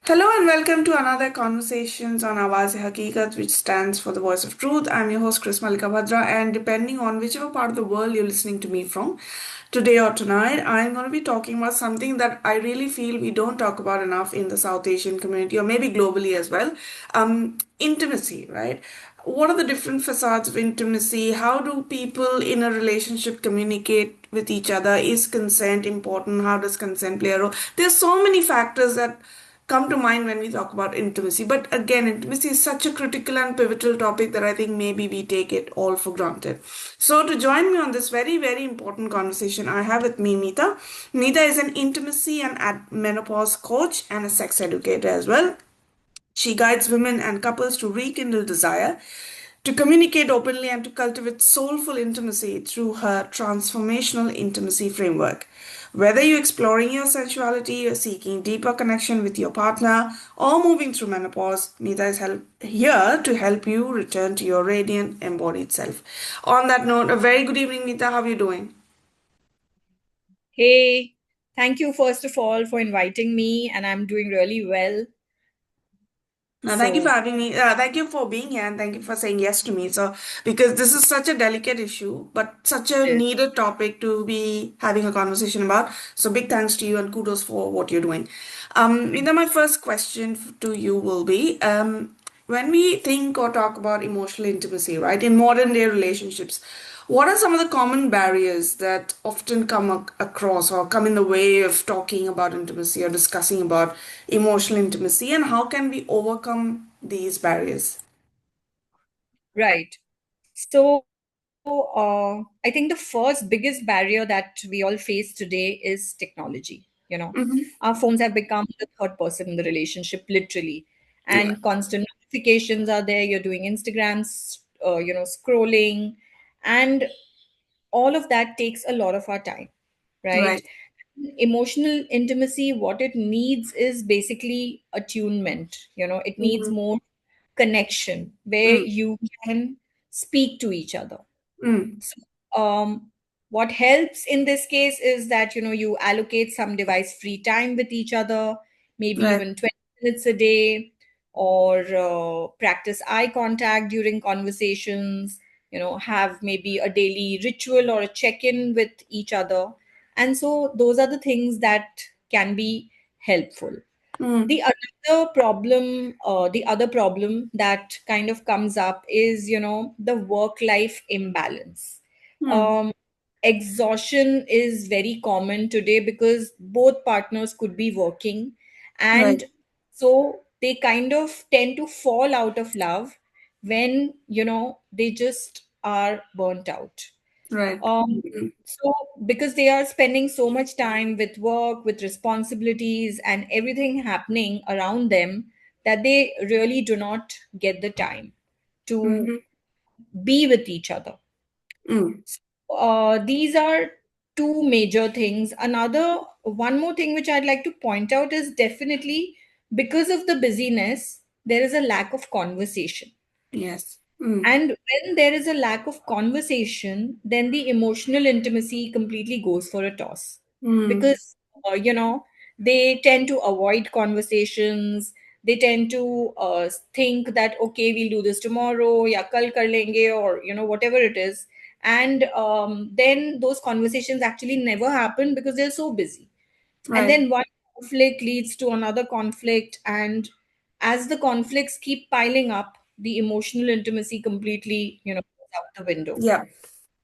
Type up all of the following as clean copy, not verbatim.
Hello and welcome to another conversations on Awaz-e-Haqiqat, which stands for the voice of truth. I'm your host Chris Malika Bhadra, and depending on whichever part of the world you're listening to me from, today or tonight, I'm going to be talking about something that I really feel we don't talk about enough in the South Asian community or maybe globally as well. Intimacy, right? What are the different facades of intimacy? How do people in a relationship communicate with each other? Is consent important? How does consent play a role? There's so many factors that come to mind when we talk about intimacy. But again, intimacy is such a critical and pivotal topic that I think maybe we take it all for granted. So, to join me on this very, very important conversation, I have with me Meeta. Meeta is an intimacy and menopause coach and a sex educator as well. She guides women and couples to rekindle desire, to communicate openly, and to cultivate soulful intimacy through her transformational intimacy framework. Whether you're exploring your sensuality, or seeking deeper connection with your partner, or moving through menopause, Meeta is here to help you return to your radiant, embodied self. On that note, a very good evening, Meeta. How are you doing? Hey, thank you first of all for inviting me, and I'm doing really well. Thank you for So, having me. Thank you for being here and thank you for saying yes to me. So, because this is such a delicate issue, but such a yes. needed topic to be having a conversation about. So, big thanks to you and kudos for what you're doing. Meena, my first question to you will be, when we think or talk about emotional intimacy, right, in modern day relationships, what are some of the common barriers that often come across or come in the way of talking about intimacy or discussing about emotional intimacy, and how can we overcome these barriers? Right. So, I think the first biggest barrier that we all face today is technology. Mm-hmm. Our phones have become the third person in the relationship, literally, Yeah. and constant notifications are there. You're doing Instagrams, scrolling, and all of that takes a lot of our time, right? Right. Emotional intimacy, what it needs is basically attunement. It needs Mm-hmm. more connection where Mm. you can speak to each other. Mm. So, what helps in this case is that you allocate some device free time with each other, maybe Right. even 20 minutes a day, or practice eye contact during conversations. Have maybe a daily ritual or a check-in with each other, and so those are the things that can be helpful. Mm. The other problem that kind of comes up is, the work-life imbalance. Mm. Um, Exhaustion is very common today because both partners could be working, Right. and so they kind of tend to fall out of love when, they just are burnt out. Right. Um, Mm. so because they are spending so much time with work, with responsibilities, and everything happening around them, that they really do not get the time to Mm-hmm. be with each other. Mm. These are two major things. One more thing which I'd like to point out is definitely because of the busyness, there is a lack of conversation. Yes. Mm. And when there is a lack of conversation, then the emotional intimacy completely goes for a toss. Mm. Because, they tend to avoid conversations. They tend to think that, okay, we'll do this tomorrow, ya kal kar lenge, or, whatever it is. And then those conversations actually never happen because they're so busy. And Right. then one conflict leads to another conflict, and as the conflicts keep piling up, the emotional intimacy completely goes out the window. Yeah.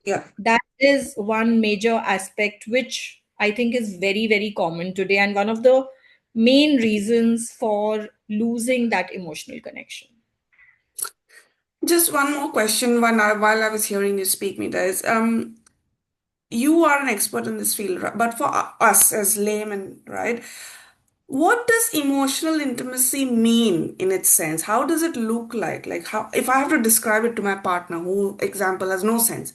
Yeah. That is one major aspect which I think is very, very common today, and one of the main reasons for losing that emotional connection. Just one more question while I was hearing you speak, Meeta, is you are an expert in this field, right? But for us as laymen, right? What does emotional intimacy mean in its sense? How does it look like? Like how, if I have to describe it to my partner, who example has no sense,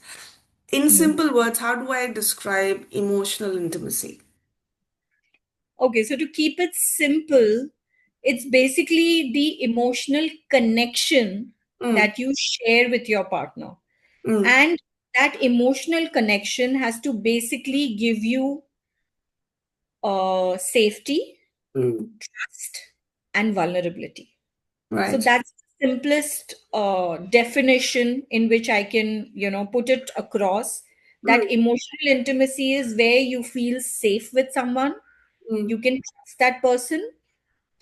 in Hmm. simple words, how do I describe emotional intimacy? Okay, so to keep it simple, it's basically the emotional connection Mm. that you share with your partner. Mm. And that emotional connection has to basically give you safety, Mm. trust, and vulnerability. So Right. that's the simplest definition in which I can, put it across, that Mm, emotional intimacy is where you feel safe with someone, mm. you can trust that person,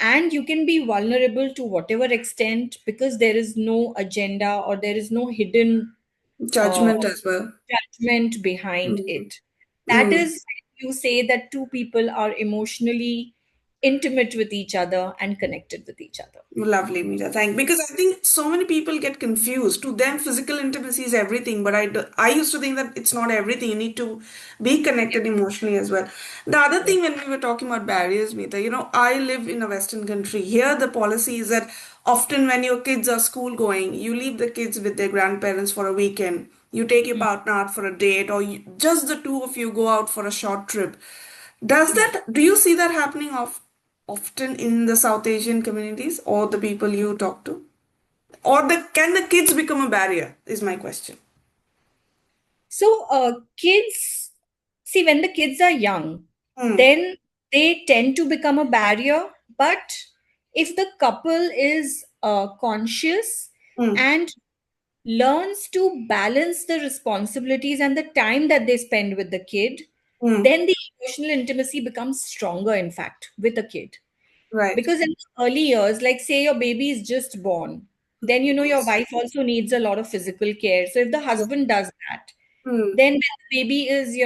and you can be vulnerable to whatever extent, because there is no agenda or there is no hidden uh, Judgment as well. judgment behind Mm, it. That mm. is when you say that two people are emotionally intimate with each other and connected with each other. Lovely, Meeta. Thank. Because I think so many people get confused. To them, physical intimacy is everything, but I used to think that it's not everything. You need to be connected emotionally as well. The other Yeah. thing, when we were talking about barriers, Meeta, I live in a Western country. Here, the policy is that often when your kids are school going, you leave the kids with their grandparents for a weekend. You take your Mm, partner out for a date, or just the two of you go out for a short trip. mm. Do you see that happening often in the South Asian communities or the people you talk to? Or can the kids become a barrier? Is my question. So, kids, see, when the kids are young, Hmm. then they tend to become a barrier. But if the couple is conscious Hmm. and learns to balance the responsibilities and the time that they spend with the kid, Hmm. then the emotional intimacy becomes stronger, in fact, with a kid. Right. Because in the early years, like say your baby is just born, then your Yes. wife also needs a lot of physical care. So if the Yeah. husband does that, Hmm. then when the baby is,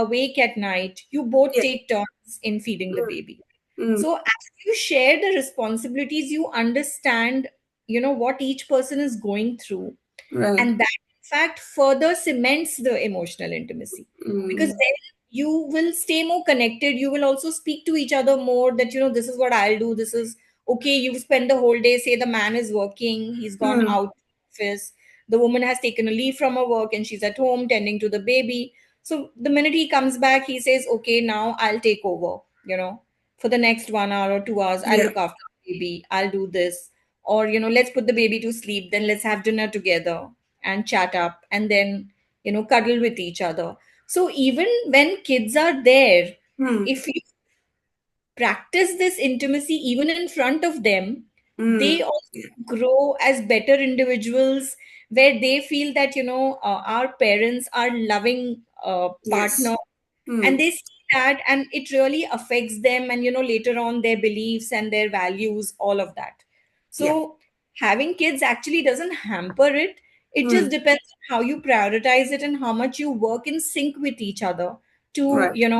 awake at night, you both Yeah. take turns in feeding the Hmm. baby. Hmm. So as you share the responsibilities, you understand, what each person is going through, Right. and that in fact further cements the emotional intimacy, because Hmm. then you will stay more connected. You will also speak to each other more, that this is what I'll do, this is okay. You spend the whole day, say the man is working, he's gone Hmm. out office, the woman has taken a leave from her work and she's at home tending to the baby. So the minute he comes back, he says, okay, now I'll take over, for the next 1 hour or 2 hours, I'll Yeah. look after the baby, I'll do this. Or let's put the baby to sleep, then let's have dinner together and chat up, and then cuddle with each other. So even when kids are there, Hmm. if you practice this intimacy even in front of them, Hmm. they also Yeah. grow as better individuals, where they feel that our parents are loving Yes. partner, Hmm. and they see that, and it really affects them, and later on their beliefs and their values, all of that. Yeah. So having kids actually doesn't hamper it. It just Hmm. depends on how you prioritize it and how much you work in sync with each other to Right.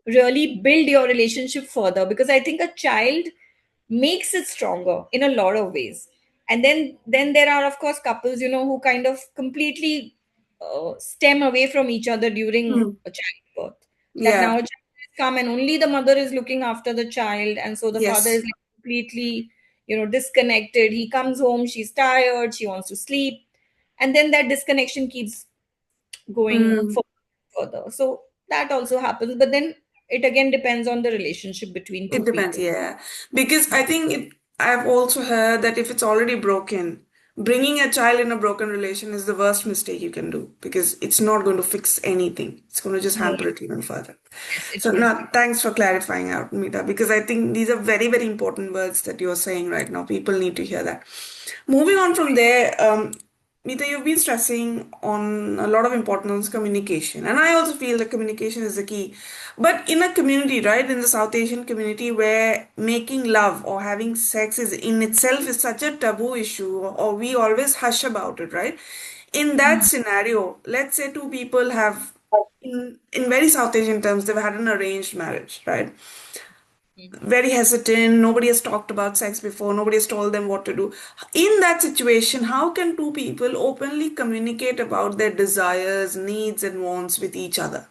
really build your relationship further, because I think a child makes it stronger in a lot of ways. And then there are of course couples who kind of completely stem away from each other during Hmm. a childbirth, that now Yeah. a child has come and only the mother is looking after the child, and so the father is Yes. like completely disconnected. He comes home, she's tired, she wants to sleep, and then that disconnection keeps going Hmm. further. So that also happens, but then it again depends on the relationship between It two depends, people. yeah. Because I've also heard that if it's already broken, bringing a child in a broken relation is the worst mistake you can do because it's not going to fix anything. It's going to just No, hamper it even further. yes, it So won't. now, thanks for clarifying out, Meeta, because I think these are very, very important words that you're saying right now. People need to hear that. Moving on from there, Meeta, you've been stressing on a lot of importance communication, and I also feel that communication is the key. But in a community, right, in the South Asian community, where making love or having sex is in itself is such a taboo issue, or we always hush about it, right? In that scenario, let's say two people have, in very South Asian terms, they've had an arranged marriage, right? Very hesitant. Nobody has talked about sex before. Nobody has told them what to do. In that situation, how can two people openly communicate about their desires, needs, and wants with each other?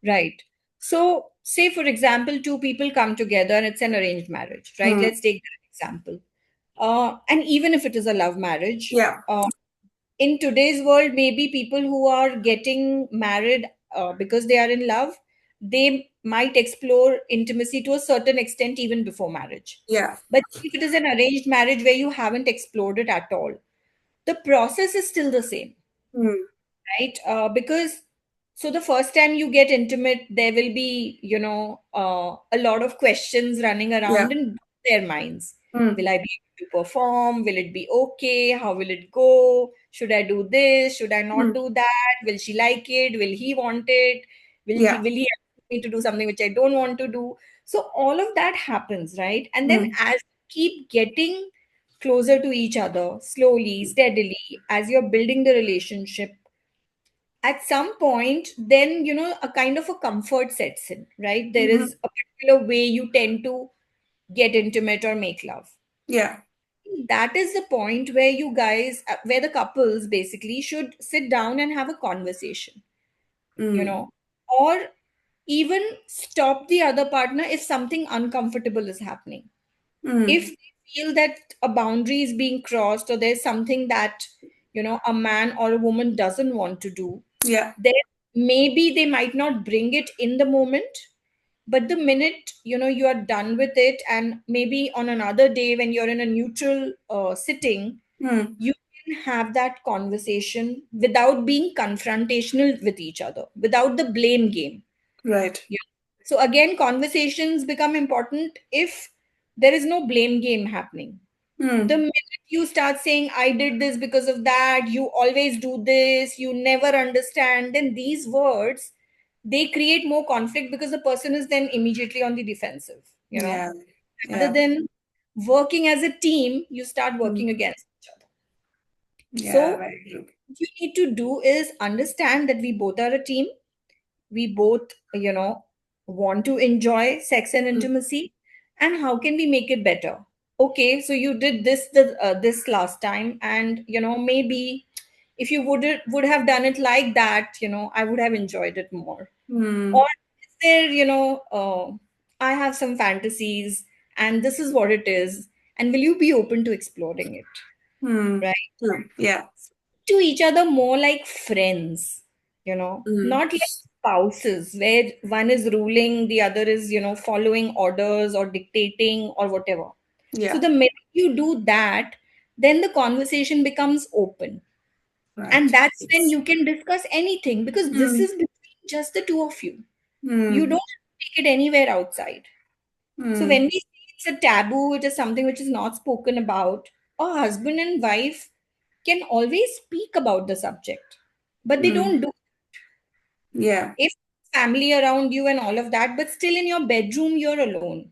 Right. So, say for example, two people come together and it's an arranged marriage, right? Hmm. Let's take that example. And even if it is a love marriage, Yeah. in today's world, maybe people who are getting married because they are in love, they might explore intimacy to a certain extent even before marriage. Yeah. But if it is an arranged marriage where you haven't explored it at all, the process is still the same, Hmm. right? Because so the first time you get intimate, there will be, a lot of questions running Yeah. around, and their minds. Will Mm. I be able to perform? Will it be okay? How will it go? Should I do this? Should I not Mm. do that? Will she like it? Will he want it? Yeah. Will he ask me to do something which I don't want to do? So all of that happens, right? And then Mm. as you keep getting closer to each other, slowly, steadily, as you're building the relationship, at some point, then a kind of a comfort sets in, right? There Mm-hmm. is a particular way you tend to get intimate or make love. Yeah. That is the point where you guys, where the couples basically should sit down and have a conversation, you Mm. know, or even stop the other partner if something uncomfortable is happening. If Mm. they feel that a boundary is being crossed, or there's something that a man or a woman doesn't want to do, Yeah. then maybe they might not bring it in the moment, but the minute you are done with it, and maybe on another day when you're in a neutral sitting, Mm. you can have that conversation without being confrontational with each other, without the blame game. Right. Yeah. So again, conversations become important if there is no blame game happening. The Mm. minute you start saying, I did this because of that, you always do this, you never understand, then these words, they create more conflict because the person is then immediately on the defensive, Yeah. rather Yeah. than working as a team, you start Mm. working against each other. Yeah. So Very true. what you need to do is understand that we both are a team. We both want to enjoy sex and Mm. intimacy, and how can we make it better? Okay, so you did this last time, and maybe if you would have done it like that, I would have enjoyed it more. Or Mm. is there, I have some fantasies, and this is what it is, and will you be open to exploring it? Mm. Right? True. Yeah. To each other more like friends, Mm. not like spouses where one is ruling, the other is, following orders or dictating or whatever. So Yeah. the minute you do that, then the conversation becomes open. And Right. that's when Yes. you can discuss anything, because this Mm. is between just the two of you. You don't Mm. take it anywhere outside. So when Mm. we say it's a taboo, it is something which is not spoken about, a husband and wife can always speak about the subject, but they Mm. don't do Yeah. if family around you and all of that, but still in your bedroom you're alone.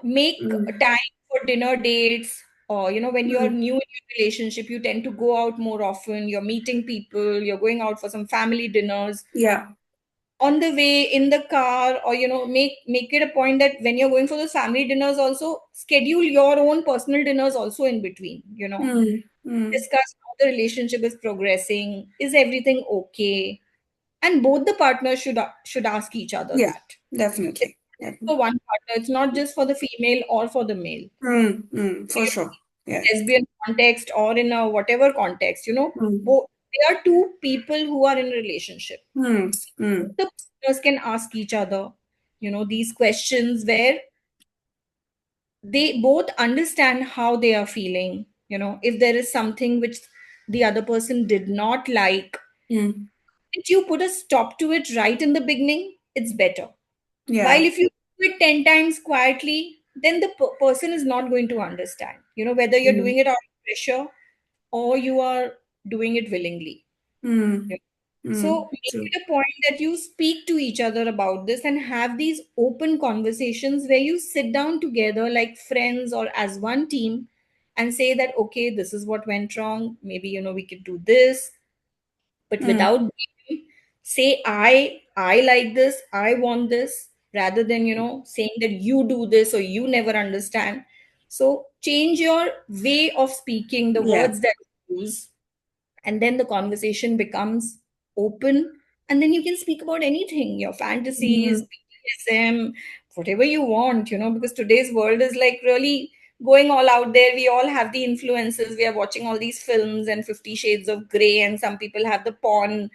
Make Mm. time for dinner dates, or when you're Mm. new in your relationship, you tend to go out more often, you're meeting people, you're going out for some family dinners. Yeah. On the way in the car, or make it a point that when you're going for those family dinners, also schedule your own personal dinners also in between. Mm. Mm. Discuss how the relationship is progressing, is everything okay, and both the partners should ask each other Yeah. that. It's Definitely. not just Definitely. for one partner, it's not just for the female or for the male. Mm. Mm. For sure. Yeah. Lesbian context or in a whatever context, Mm. both, they are two people who are in a relationship. Mm. Both Mm. the partners can ask each other these questions where they both understand how they are feeling. If there is something which the other person did not like, Mm. if you put a stop to it right in the beginning, it's better. While Yeah. if you do it 10 times quietly, then the person is not going to understand, whether you're Mm. doing it out of pressure or you are doing it willingly. Mm. Mm. So make True. it a point that you speak to each other about this and have these open conversations where you sit down together like friends or as one team and say that, okay, this is what went wrong. Maybe, we could do this, but Mm. without blaming, say, I like this, I want this, rather than, saying that you do this or you never understand. So change your way of speaking, the Yeah. words that you use, and then the conversation becomes open, and then you can speak about anything, your fantasies, Mm. BDSM, whatever you want, because today's world is like really going all out there. We all have the influences, we are watching all these films and 50 shades of gray, and some people have the porn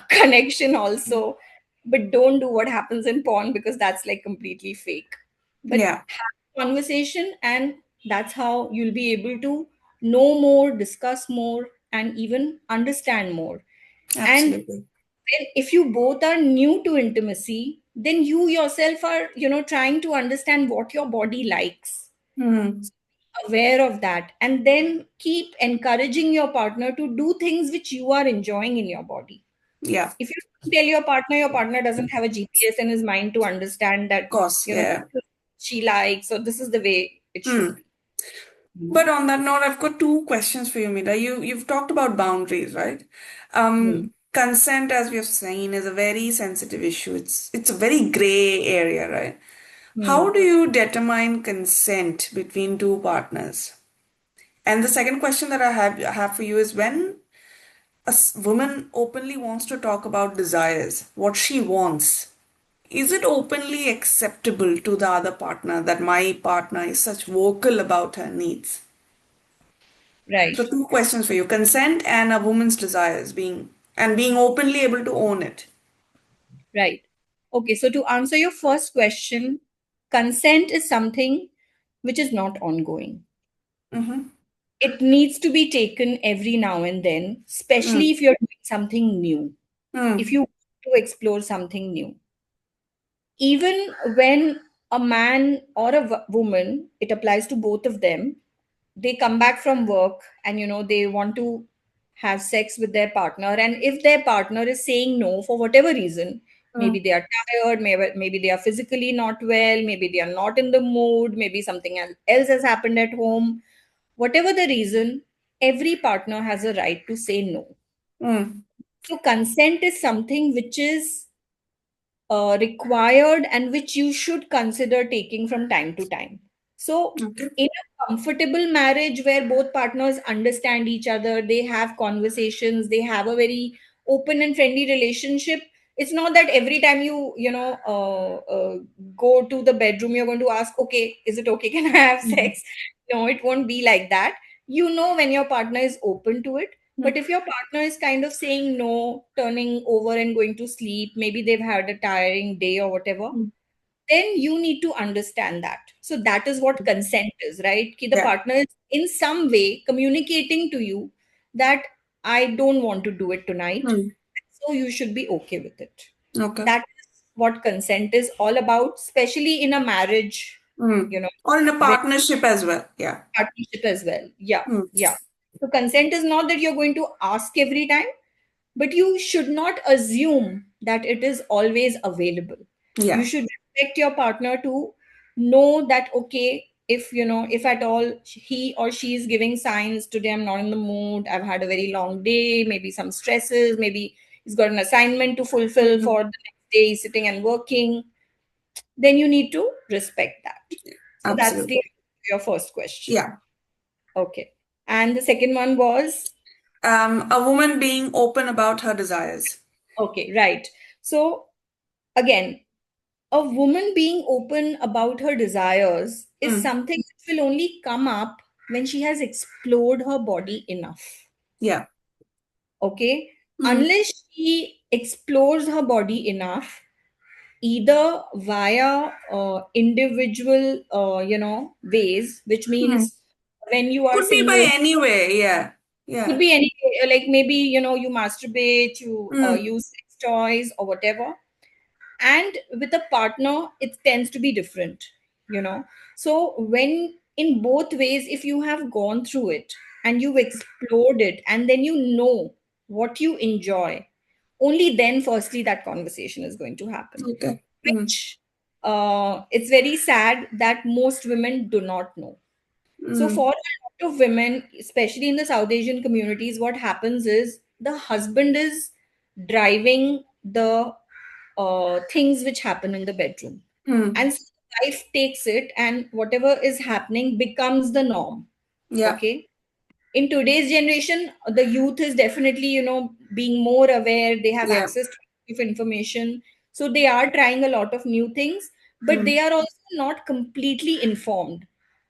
connection also, but don't do what happens in porn, because that's like completely fake. But Yeah. have conversation, and that's how you'll be able to know more, discuss more, and even understand more. And Absolutely. if you both are new to intimacy, then you yourself are, trying to understand what your body likes, Hmm. aware of that, and then keep encouraging your partner to do things which you are enjoying in your body. Yeah, of If you tell your partner doesn't have a GPS in his mind to understand that, course. Yeah. she likes, or this is the way it should Hmm. be. But on that note, I've got two questions for you, Meeta. You've talked about boundaries, right? Hmm. Consent, as we have seen, is a very sensitive issue. It's a very gray area, right? How Hmm. do you determine consent between two partners? And the second question that I have for you is when woman openly wants to talk about desires, what she wants, is it openly acceptable to the other partner that my partner is such vocal about her needs? So Right. two questions for you. Consent and a woman's desires being openly able to own it. Right. Okay, so to answer your first question, consent is something which is not ongoing. Mm-hmm. It needs to be taken every now and then, especially Mm. if you're doing something new, if Mm. you want to explore something new. Even when a man or a woman, it applies to both of them, they come back from work and they want to have sex with their partner, and if their partner is saying no for whatever reason, maybe Mm. they are tired, maybe they are physically not well, maybe they are not in the mood, maybe something else has happened at home, whatever the reason, every partner has a right to say no. Mm. So consent is something which is required and which you should consider taking from time to time. So, Okay. in a comfortable marriage where both partners understand each other, they have conversations, they have a very open and friendly relationship. It's not that every time go to the bedroom, you're going to ask, okay, is it okay? Can I have Mhm. sex? No, it won't be like that. When your partner is open to it, but if your partner is kind of saying no, turning over and going to sleep, maybe they've had a tiring day or whatever, Mm. then you need to understand that. So that is what consent is, right? Ki the Yeah. partner is in some way communicating to you that I don't want to do it tonight. Mm. So you should be okay with it. Okay. That is what consent is all about, especially in a marriage, Mm. you know, Or in a where partnership as well. Yeah. partnership as well. Yeah, Mm. yeah. So consent is not that you're going to ask every time, but you should not assume that it is always available. You Yeah. should respect your partner to know that, okay, if at all he or she is giving signs, today I'm not in the mood, I've had a very long day, maybe some stresses, maybe he's got an assignment to fulfill Mhm. for the next day, he's sitting and working, then you need to respect that. So that's the Absolutely. your first question. Yeah. Okay. And the second one was, A woman being open about her desires. okay, right. So again, a woman being open about her desires is Mm. something that will only come up when she has explored her body enough. Yeah. Okay? Mm. Unless she explores her body enough, either via individual, ways, which Mm. means when you are Could be by single, any way. Yeah. could Yeah. be any, like maybe, you masturbate, you Mm. use sex toys or whatever, and with a partner it tends to be different, you know so when in both ways, if you have gone through it and you've explored it and then you know what you enjoy, only then firstly that conversation is going to happen, Okay. Mm. which it's very sad that most women do not know. So Mm. for a lot of women, especially in the South Asian communities, what happens is the husband is driving the things which happen in the bedroom. Mm. And so the wife takes it, and whatever is happening becomes the norm. Yeah. Okay. In today's generation, the youth is definitely, being more aware. They have Yeah. access to information. So they are trying a lot of new things, but Mm. they are also not completely informed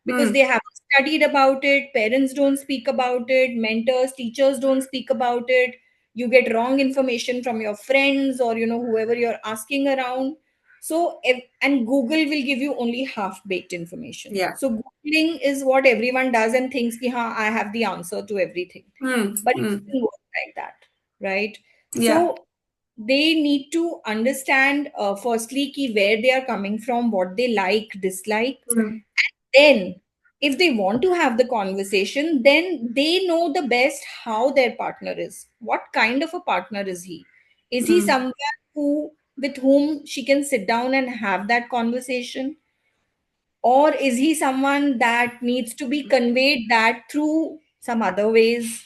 because Mm. they haven't studied about it. Parents don't speak about it. Mentors, teachers don't speak about it. You get wrong information from your friends or, whoever you're asking around. So, and Google will give you only half baked information. Yeah. So, Googling is what everyone does and thinks, ki, "Ha, I have the answer to everything." Mm. But it Mm. doesn't work like that, right? Yeah. So, they need to understand, firstly, ki where they are coming from, what they like, dislike. Mm, Then, if they want to have the conversation, then they know the best how their partner is. What kind of a partner is he? Is he mm, someone who with whom she can sit down and have that conversation? Or is he someone that needs to be conveyed that through some other ways?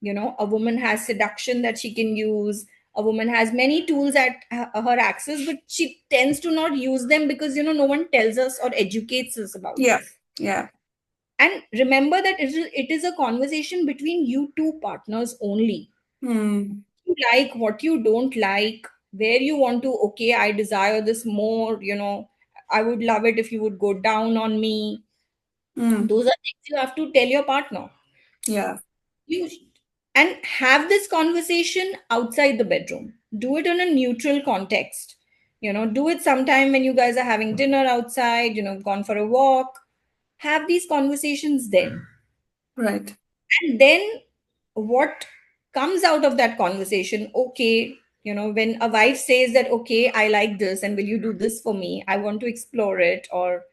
A woman has seduction that she can use. A woman has many tools at her access, but she tends to not use them because no one tells us or educates us about yeah, this. yeah. And remember that it is a conversation between you two partners only. Mm, You like, what you don't like, where you want to, okay, I desire this more, I would love it if you would go down on me. mm, Those are things you have to tell your partner. yeah. You and have this conversation outside the bedroom. Do it in a neutral context. Do it sometime when you guys are having dinner outside, gone for a walk. Have these conversations then. Right. And then what comes out of that conversation, okay, when a wife says that, okay, I like this and will you do this for me? I want to explore it, or,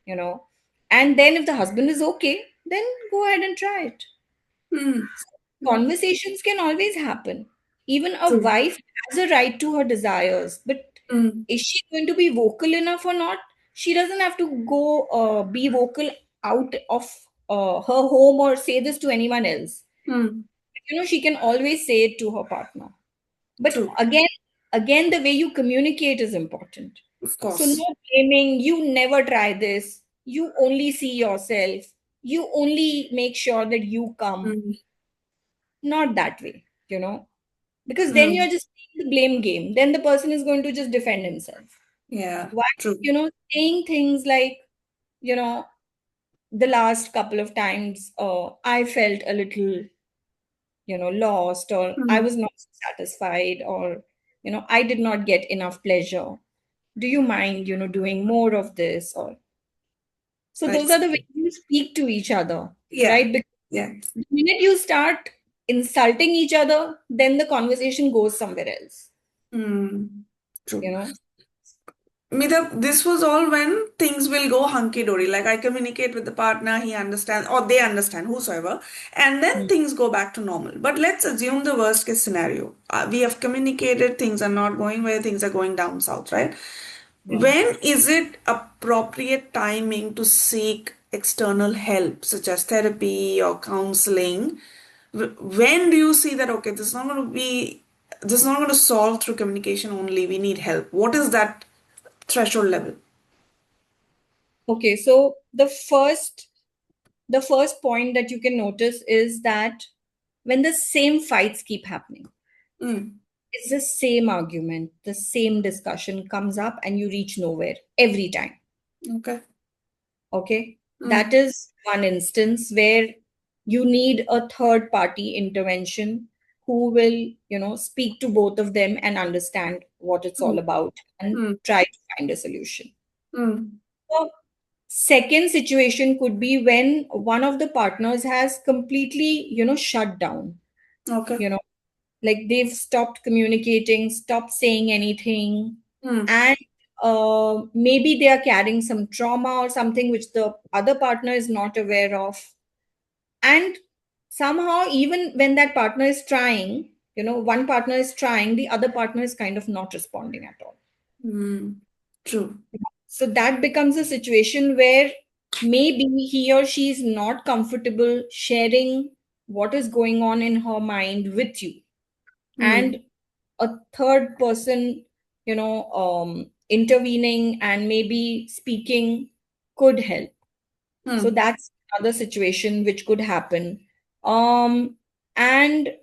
you know, and then if the husband is okay, then go ahead and try it. Mm, mm, Conversations can always happen. Even a true. wife has a right to her desires, but Mm, is she going to be vocal enough or not? She doesn't have to go be vocal out of her home or say this to anyone else. mm, She can always say it to her partner. But true. again, the way you communicate is important. Of So course. no blaming, you never try this, you only see yourself, you only make sure that you come. Mm, Not that way, because then mm, you're just playing the blame game. Then the person is going to just defend himself. yeah. Why, True. saying things like, you know, the last couple of times I felt a little, lost, or I Mm, was not satisfied, or, I did not get enough pleasure. Do you mind, doing more of this? Or so those right. are the ways you speak to each other, Yeah. right? Because Yeah. the minute you start insulting each other, then the conversation goes somewhere else, Mm, you true. know? Meeta, this was all when things will go hunky dory. Like I communicate with the partner, he understands, or they understand, whosoever, and then Hmm. things go back to normal. But let's assume the worst case scenario. We have communicated, things are not going where things are going down south, right? Yeah. When is it appropriate timing to seek external help, such as therapy or counseling? When do you see that, okay, this is not going to solve through communication only, we need help? What is that threshold level? Okay, so the first point that you can notice is that when the same fights keep happening, Mm, it's the same argument, the same discussion comes up and you reach nowhere every time. okay. Okay. That Mm, is one instance where you need a third party intervention who will, speak to both of them and understand what it's all mm, about and mm, try to find a solution. mm, So, second situation could be when one of the partners has completely, shut down, okay. you know, like they've stopped communicating, stopped saying anything, Mm, and maybe they are carrying some trauma or something which the other partner is not aware of. And somehow, even when that partner is trying, one partner is trying, the other partner is kind of not responding at all. mm, true. So that becomes a situation where maybe he or she is not comfortable sharing what is going on in her mind with you. Mm, And a third person, intervening and maybe speaking could help. So mm, that's another situation which could happen. And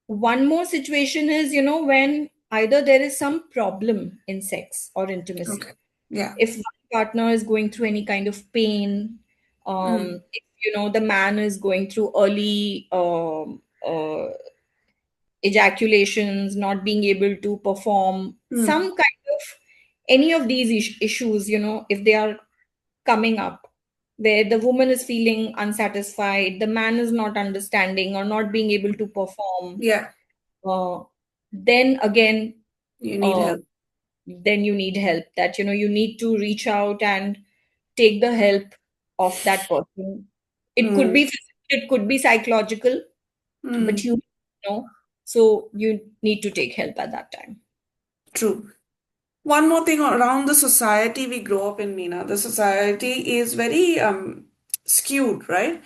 one more situation is, when either there is some problem in sex or intimacy. okay. Yeah. If one partner is going through any kind of pain, Mm, if the man is going through early ejaculations, not being able to perform some mm, kind of any of these issues, if they are coming up, where the woman is feeling unsatisfied, the man is not understanding or not being able to perform, yeah. uh, then again. You need uh, help. then you need help. That, you need to reach out and take the help of that person. It could Mm, be physical, it could be psychological, but mm, you know, so you need to take help at that time. true. One more thing around the society we grow up in, Meena. The society is very skewed, right?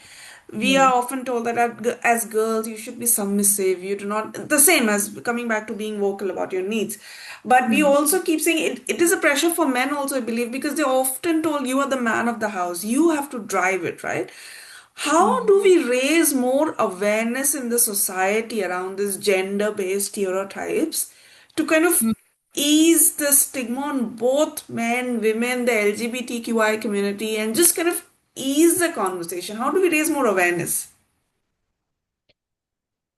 We are Hmm. often told that as girls you should be submissive. You do not, the same as coming back to being vocal about your needs. But we Hmm. also keep saying it is a pressure for men also, I believe, because they're often told you are the man of the house. You have to drive it, right? How Hmm. do we raise more awareness in the society around this gender-based stereotypes to kind of Hmm. ease the stigma on both men, women, the LGBTQI community, and just kind of ease the conversation? How do we raise more awareness?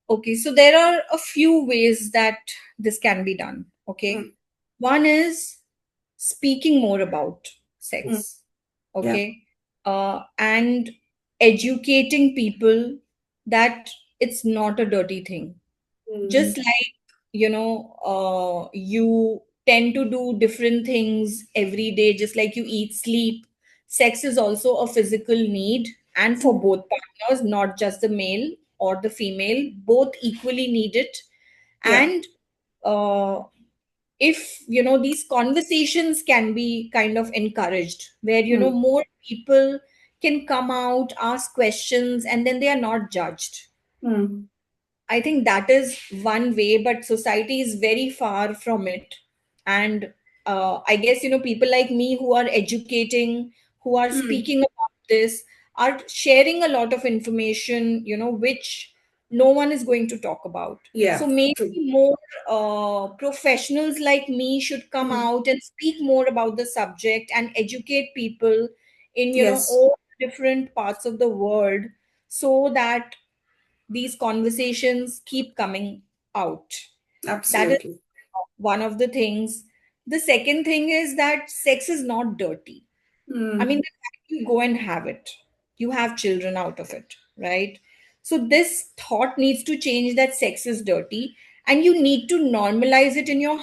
Okay, so there are a few ways that this can be done. Okay. Mm, One is speaking more about mm, sex. yeah. Okay. And educating people that it's not a dirty thing. Mm, Just like, you tend to do different things every day, just like you eat, sleep. Sex is also a physical need, and for mm, both partners, not just the male or the female, both equally need it. yeah. And uh, if these conversations can be kind of encouraged, where Mm, more people can come out, ask questions, and then they are not judged. mm, I think that is one way, but society is very far from it. And I guess, people like me who are educating, who are mm, speaking about this, are sharing a lot of information, which no one is going to talk about. So yeah. maybe True. more professionals like me should come Mm, out and speak more about the subject and educate people in, yes. all different parts of the world, so that these conversations keep coming out. That is Absolutely. one of the things. The second thing is that sex is not dirty. I mean, Mm, the fact you go and have it, you have children out of it, right? So this thought needs to change, that sex is dirty, and you need to normalize it in your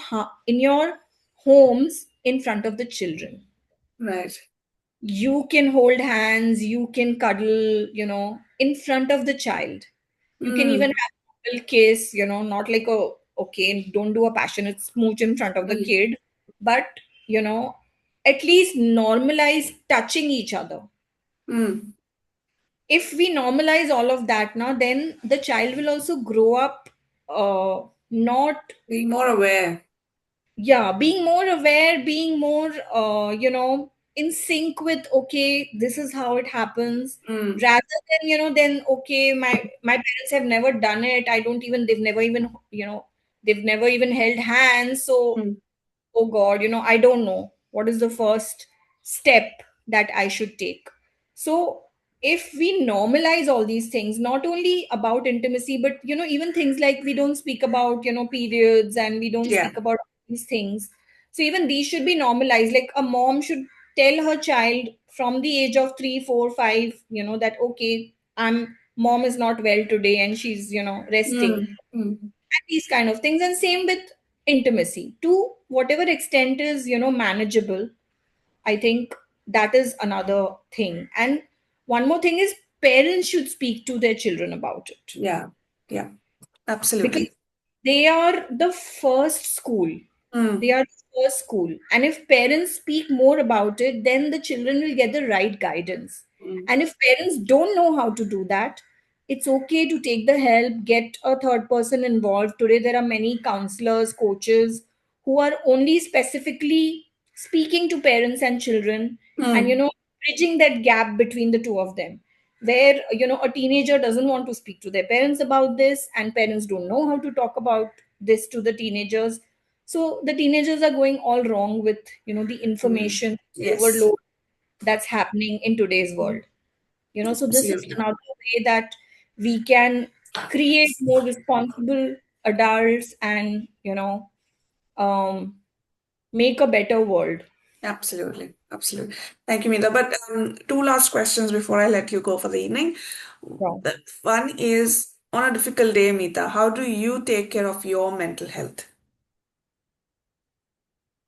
homes in front of the children. right. You can hold hands, you can cuddle, in front of the child. You can even Mm, have a little kiss, not like a, okay, don't do a passionate smooch in front of the mm, kid, but, you know, at least normalize touching each other. mm. If we normalize all of that now, then the child will also grow up not, Being more aware. yeah, being more aware, being more in sync with, okay, this is how it happens, Mm, rather than, then, okay, my parents have never done it, I don't even, they've never even, they've never even held hands, so mm, oh God, I don't know what is the first step that I should take. So if we normalize all these things, not only about intimacy, but even things like we don't speak about, periods, and we don't yeah. speak about these things. So even these should be normalized. Like a mom should tell her child from the age of 3, 4, 5, that okay, mom is not well today and she's, resting, Mm, mm, these kind of things. And same with intimacy, to whatever extent is manageable. I think that is another thing. And one more thing is, parents should speak to their children about it, yeah. Yeah. because Absolutely. they are the first school. They Mm, are the first school. And if parents speak more about it, then the children will get the right guidance. mm, And if parents don't know how to do that, it's okay to take the help, get a third person involved. Today, there are many counselors, coaches who are only specifically speaking to parents and children, and, mm, bridging that gap between the two of them, where a teenager doesn't want to speak to their parents about this, and parents don't know how to talk about this to the teenagers. So the teenagers are going all wrong with the mm. information Yes. overload that's happening in today's Mm, world. So this is absolutely. another way that we can create more responsible adults, and um, make a better world. Absolutely. Absolutely. Thank you, Meeta. But two last questions before I let you go for the evening. Yeah. The one is, on a difficult day, Meeta, how do you take care of your mental health?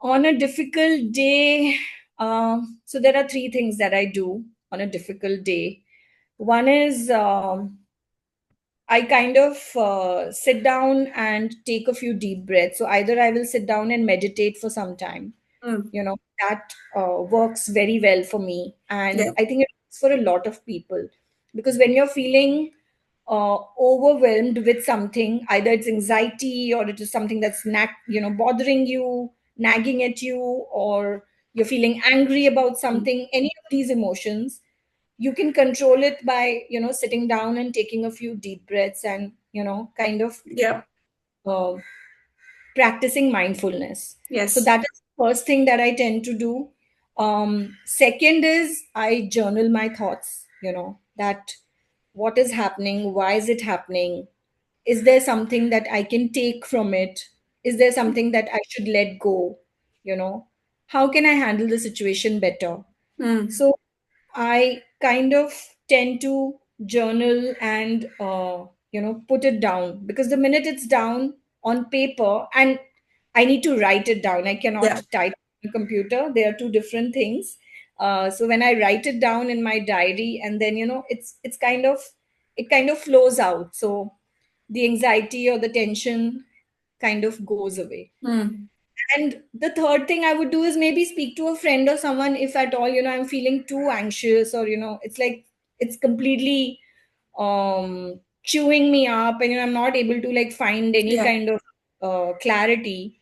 On a difficult day, so there are three things that I do on a difficult day. One is I kind of sit down and take a few deep breaths. So either I will sit down and meditate for some time. Mm. That works very well for me, and Yeah. I think it works for a lot of people, because when you're feeling overwhelmed with something, either it's anxiety or it is something that's bothering you, nagging at you, or you're feeling angry about Mm. something, any of these emotions, you can control it by sitting down and taking a few deep breaths, and kind of Yeah. uh, practicing mindfulness. So Yes. that is the first thing that I tend to do. Second is I journal my thoughts, that what is happening, why is it happening, is there something that I can take from it, is there something that I should let go, you know how can I handle the situation better. Mm. So I kind of tend to journal and put it down, because the minute it's down on paper, and I need to write it down. I Yeah. cannot type on a computer. They are two different things. So when I write it down in my diary, and then it kind of flows out. So the anxiety or the tension kind of goes away. Mm. And the third thing I would do is maybe speak to a friend or someone, if at all, I'm feeling too anxious, or, it's like it's completely chewing me up, and, I'm not able to like find any Yeah. kind of clarity.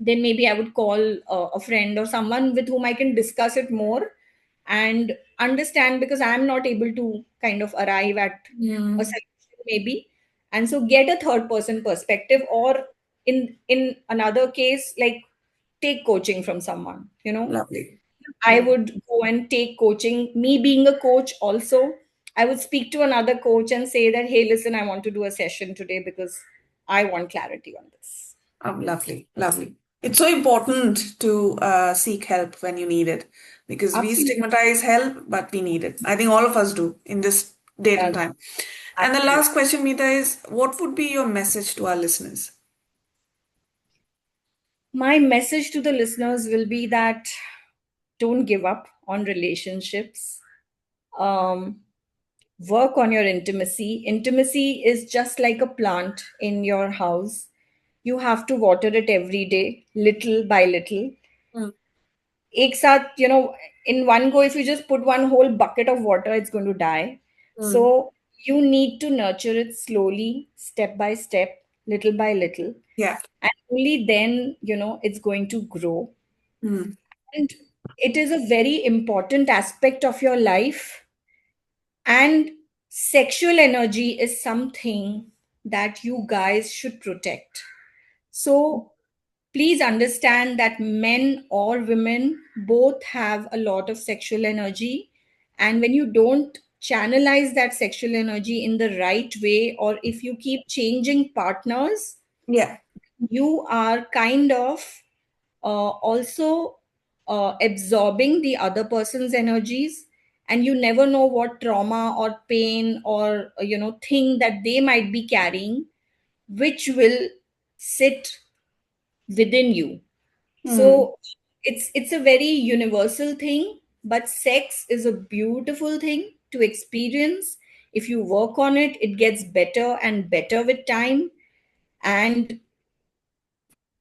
Then maybe I would call a friend or someone with whom I can discuss it more and understand, because I'm not able to kind of arrive at a Mm. solution maybe. And so get a third person perspective, or in another case, like take coaching from someone. Lovely. I Mm. would go and take coaching. Me being a coach also, I would speak to another coach and say that, hey, listen, I want to do a session today because I want clarity on this. Lovely. Lovely. It's so important to seek help when you need it because we Absolutely. stigmatize help, but we need it. I think all of us do in this date and Does. time. And the Absolutely. last question, Meeta, is what would be your message to our listeners? My message to the listeners will be that don't give up on relationships. Um, Work on your intimacy. Intimacy is just like a plant in your house. You have to water it every day, little by little. Mm. एक साथ, in one go, if you just put one whole bucket of water, it's going to die. So Mm. you need to nurture it slowly, step by step, little by little, Yeah. and only then it's going to grow. Mm. And it is a very important aspect of your life. And sexual energy is something that you guys should protect. So please understand that men or women both have a lot of sexual energy. And when you don't channelize that sexual energy in the right way, or if you keep changing partners, Yeah. you are kind of also absorbing the other person's energies, and you never know what trauma or pain or thing that they might be carrying, which will sit within you. Mm. So it's a very universal thing, but sex is a beautiful thing to experience. If you work on it, it gets better and better with time. And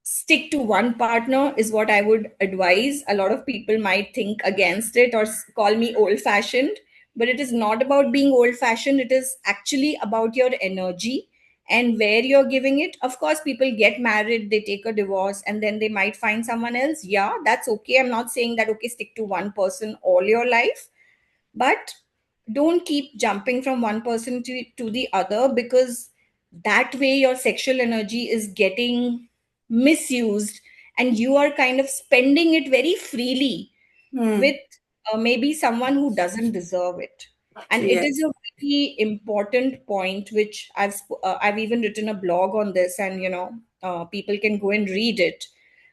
stick to one partner is what I would advise. A lot of people might think against it or call me old fashioned, but it is not about being old fashioned. It is actually about your energy and where you're giving it. Of course, people get married, they take a divorce, and then they might find someone else. Yeah, that's okay. I'm not saying that, okay, stick to one person all your life, but don't keep jumping from one person to the other, because that way your sexual energy is getting misused, and you are kind of spending it very freely with Mm. maybe someone who doesn't deserve it. And it is Yes. a very important point which I've even written a blog on this, and people can go and read it,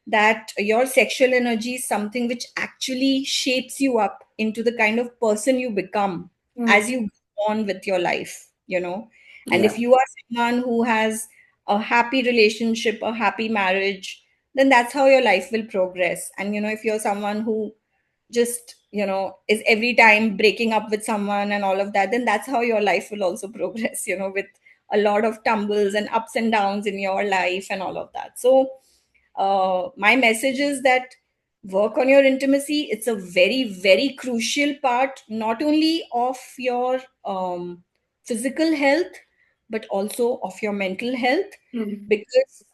that your sexual energy is something which actually shapes you up into the kind of person you become Mm. as you go on with your life. And if Yeah. you are someone who has a happy relationship, a happy marriage, then that's how your life will progress. And if you're someone who just is every time breaking up with someone and all of that, then that's how your life will also progress, with a lot of tumbles and ups and downs in your life and all of that. So my message is that work on your intimacy. It's a very, very crucial part, not only of your physical health, but also of your mental health. Mm. Because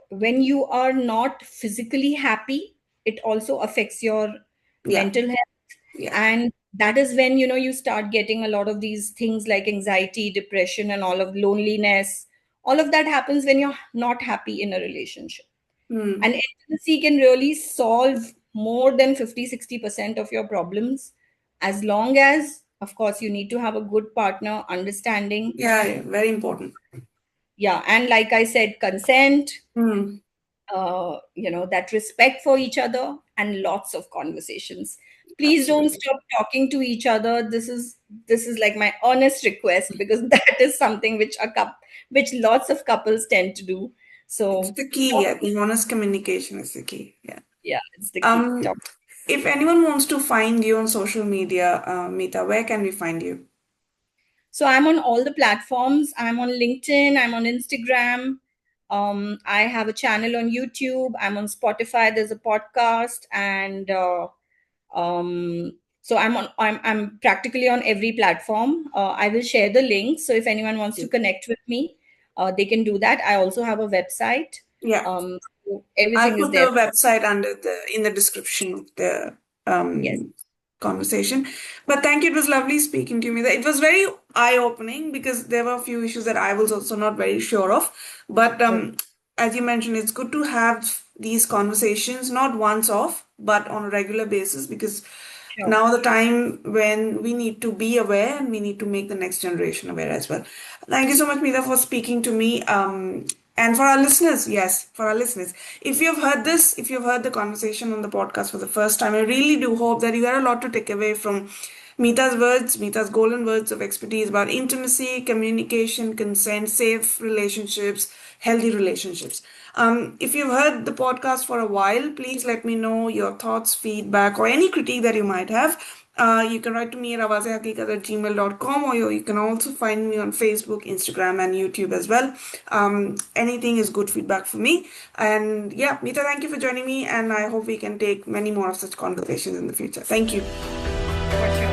when you are not physically happy, it also affects your Yeah, mental health. yeah. And that is when you start getting a lot of these things like anxiety, depression, and all of loneliness. All of that happens when you're not happy in a relationship. Mm. And intimacy can really solve more than 50-60% of your problems, as long as, of course, you need to have a good partner, understanding. Yeah, yeah, very important. Yeah. And like I said, consent, Mm. that respect for each other, and lots of conversations. Please don't Absolutely. stop talking to each other. This is like my honest request, because that is something which lots of couples tend to do. It's So the key. talk. I think honest communication is the key. Yeah. Yeah, it's the key. Um, Talk. if anyone wants to find you on social media, Meeta, where can we find you? So I'm on all the platforms. I'm on LinkedIn. I'm on Instagram. I have a channel on YouTube. I'm on Spotify. There's a podcast, and so I'm practically on every platform. I will share the link. So if anyone wants to connect with me, they can do that. I also have a website. Yeah. So I'll everything is put the there. website under the in the description of the Yes. conversation. But thank you. It was lovely speaking to you. Meeta. It was very eye-opening because there were a few issues that I was also not very sure of. But Okay. as you mentioned, it's good to have these conversations not once off, but on a regular basis because Sure. now the time when we need to be aware and we need to make the next generation aware as well. Thank you so much, Meeta, for speaking to me. And for our listeners, yes, for our listeners, if you've heard this, if you've heard the conversation on the podcast for the first time, I really do hope that you got a lot to take away from Meeta's words, Meeta's golden words of expertise about intimacy, communication, consent, safe relationships, healthy relationships. If you've heard the podcast for a while, please let me know your thoughts, feedback, or any critique that you might have. You can write to me at awaz-e-haqiqat@gmail.com, or you can also find me on Facebook, Instagram, and YouTube as well. Anything is good feedback for me. And yeah, Meeta, thank you for joining me, and I hope we can take many more of such conversations in the future. Thank you. For sure.